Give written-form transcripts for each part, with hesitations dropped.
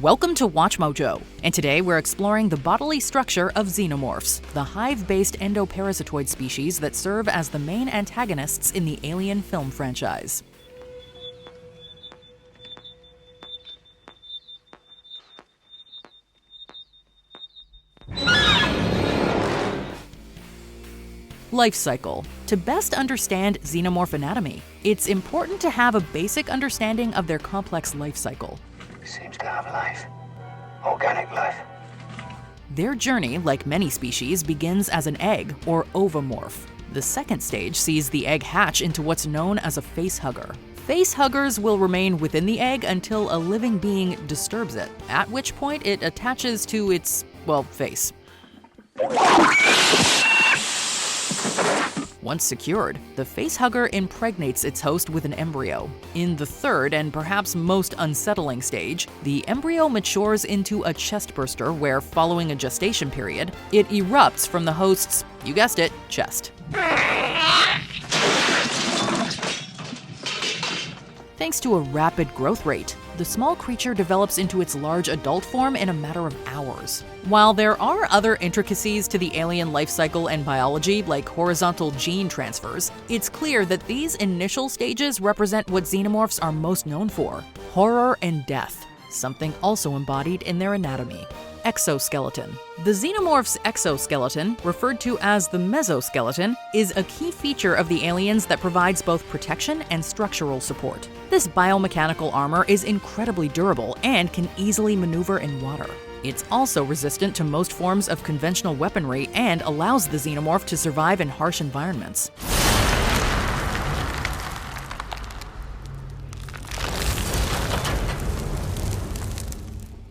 Welcome to WatchMojo, and today we're exploring the bodily structure of Xenomorphs, the hive-based endoparasitoid species that serve as the main antagonists in the Alien film franchise. Life cycle. To best understand xenomorph anatomy, it's important to have a basic understanding of their complex life cycle. Seems to have life. Organic life. Their journey, like many species, begins as an egg, or ovomorph. The second stage sees the egg hatch into what's known as a facehugger. Facehuggers will remain within the egg until a living being disturbs it, at which point it attaches to its, face. Once secured, the facehugger impregnates its host with an embryo. In the third and perhaps most unsettling stage, the embryo matures into a chestburster where, following a gestation period, it erupts from the host's, you guessed it, chest. Thanks to a rapid growth rate, the small creature develops into its large adult form in a matter of hours. While there are other intricacies to the alien life cycle and biology, like horizontal gene transfers, it's clear that these initial stages represent what xenomorphs are most known for: horror and death, something also embodied in their anatomy. Exoskeleton. The xenomorph's exoskeleton, referred to as the mesoskeleton, is a key feature of the aliens that provides both protection and structural support. This biomechanical armor is incredibly durable and can easily maneuver in water. It's also resistant to most forms of conventional weaponry and allows the xenomorph to survive in harsh environments.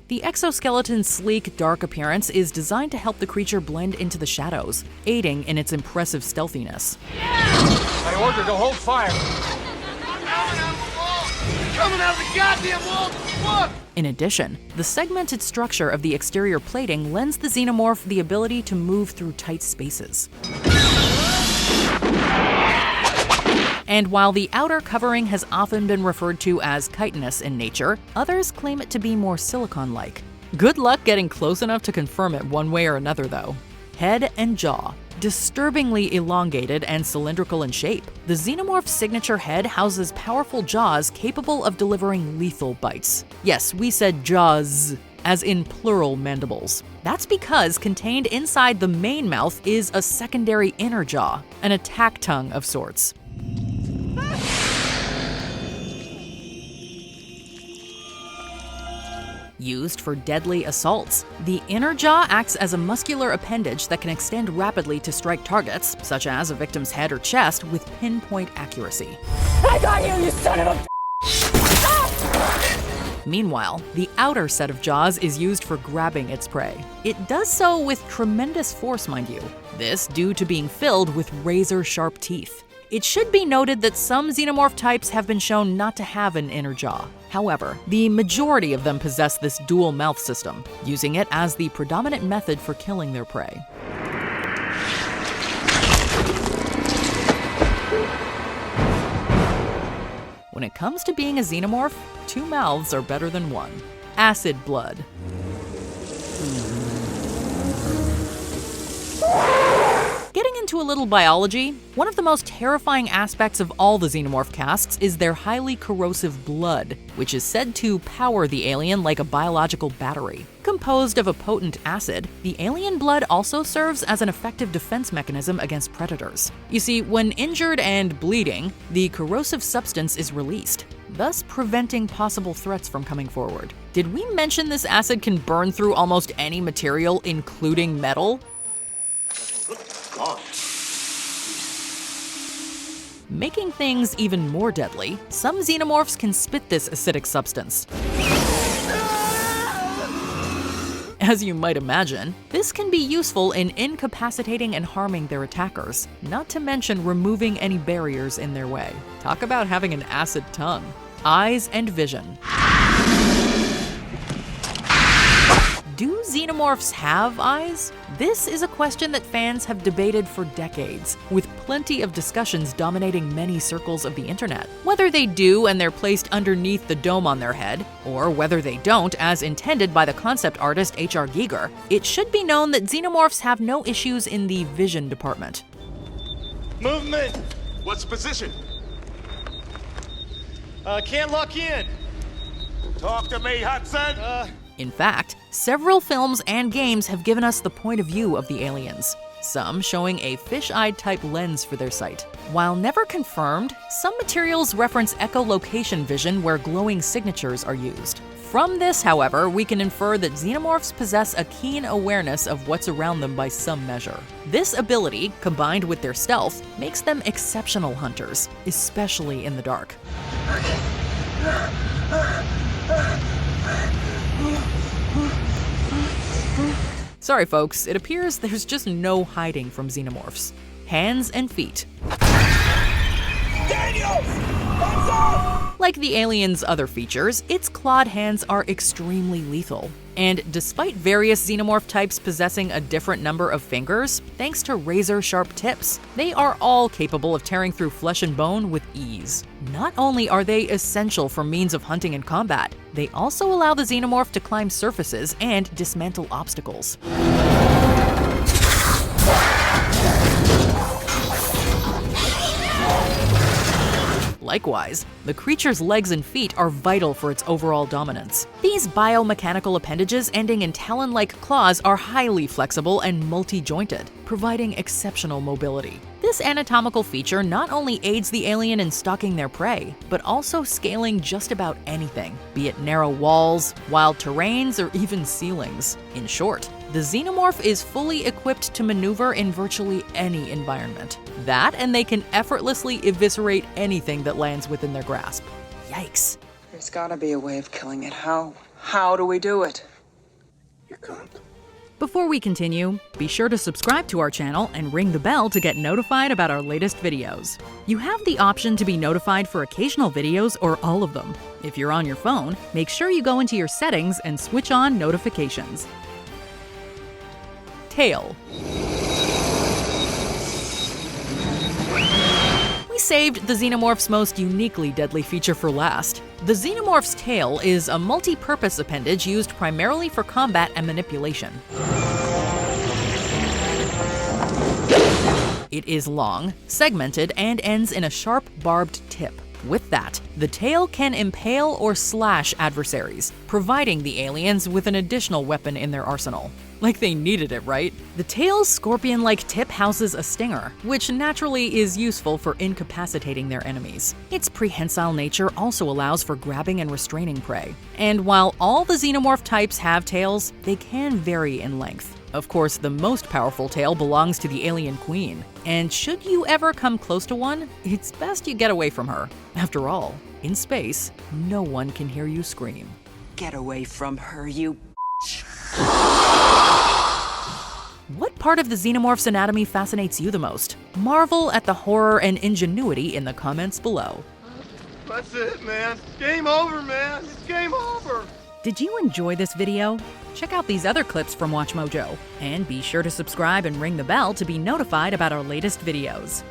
The exoskeleton's sleek, dark appearance is designed to help the creature blend into the shadows, aiding in its impressive stealthiness. I ordered to hold fire. Coming out of the goddamn wall! Look! In addition, the segmented structure of the exterior plating lends the xenomorph the ability to move through tight spaces. And while the outer covering has often been referred to as chitinous in nature, others claim it to be more silicone-like. Good luck getting close enough to confirm it one way or another, though. Head and jaw. Disturbingly elongated and cylindrical in shape, the xenomorph's signature head houses powerful jaws capable of delivering lethal bites. Yes, we said jaws, as in plural mandibles. That's because contained inside the main mouth is a secondary inner jaw, an attack tongue of sorts. Used for deadly assaults, the inner jaw acts as a muscular appendage that can extend rapidly to strike targets, such as a victim's head or chest, with pinpoint accuracy. I got you, you son of a... Meanwhile, the outer set of jaws is used for grabbing its prey. It does so with tremendous force, mind you. This due to being filled with razor-sharp teeth. It should be noted that some xenomorph types have been shown not to have an inner jaw. However, the majority of them possess this dual mouth system, using it as the predominant method for killing their prey. When it comes to being a xenomorph, two mouths are better than one. Acid blood. Getting into a little biology, one of the most terrifying aspects of all the xenomorph casts is their highly corrosive blood, which is said to power the alien like a biological battery. Composed of a potent acid, the alien blood also serves as an effective defense mechanism against predators. You see, when injured and bleeding, the corrosive substance is released, thus preventing possible threats from coming forward. Did we mention this acid can burn through almost any material, including metal? Making things even more deadly, some xenomorphs can spit this acidic substance. As you might imagine, this can be useful in incapacitating and harming their attackers, not to mention removing any barriers in their way. Talk about having an acid tongue. Eyes and vision. Do xenomorphs have eyes? This is a question that fans have debated for decades, with plenty of discussions dominating many circles of the internet. Whether they do and they're placed underneath the dome on their head, or whether they don't as intended by the concept artist H.R. Giger, it should be known that xenomorphs have no issues in the vision department. Movement! What's the position? Can't lock in. Talk to me, Hudson! In fact, several films and games have given us the point of view of the aliens, some showing a fish-eyed type lens for their sight. While never confirmed, some materials reference echolocation vision where glowing signatures are used. From this, however, we can infer that xenomorphs possess a keen awareness of what's around them by some measure. This ability, combined with their stealth, makes them exceptional hunters, especially in the dark. Sorry folks, it appears there's just no hiding from xenomorphs. Hands and feet. Like the alien's other features, its clawed hands are extremely lethal. And despite various xenomorph types possessing a different number of fingers, thanks to razor-sharp tips, they are all capable of tearing through flesh and bone with ease. Not only are they essential for means of hunting and combat, they also allow the xenomorph to climb surfaces and dismantle obstacles. Likewise, the creature's legs and feet are vital for its overall dominance. These biomechanical appendages ending in talon-like claws are highly flexible and multi-jointed, providing exceptional mobility. This anatomical feature not only aids the alien in stalking their prey, but also scaling just about anything, be it narrow walls, wild terrains, or even ceilings. In short, the xenomorph is fully equipped to maneuver in virtually any environment. That, and they can effortlessly eviscerate anything that lands within their grasp. Yikes. There's gotta be a way of killing it. How? How do we do it? You can't. Before we continue, be sure to subscribe to our channel and ring the bell to get notified about our latest videos. You have the option to be notified for occasional videos or all of them. If you're on your phone, make sure you go into your settings and switch on notifications. Tail. We saved the xenomorph's most uniquely deadly feature for last. The xenomorph's tail is a multi-purpose appendage used primarily for combat and manipulation. It is long, segmented, and ends in a sharp, barbed tip. With that, the tail can impale or slash adversaries, providing the aliens with an additional weapon in their arsenal. Like they needed it, right? The tail's scorpion-like tip houses a stinger, which naturally is useful for incapacitating their enemies. Its prehensile nature also allows for grabbing and restraining prey. And while all the xenomorph types have tails, they can vary in length. Of course, the most powerful tail belongs to the alien queen. And should you ever come close to one, it's best you get away from her. After all, in space, no one can hear you scream. Get away from her, you. What part of the xenomorph's anatomy fascinates you the most? Marvel at the horror and ingenuity in the comments below. That's it, man. Game over, man. It's game over. Did you enjoy this video? Check out these other clips from WatchMojo, and be sure to subscribe and ring the bell to be notified about our latest videos.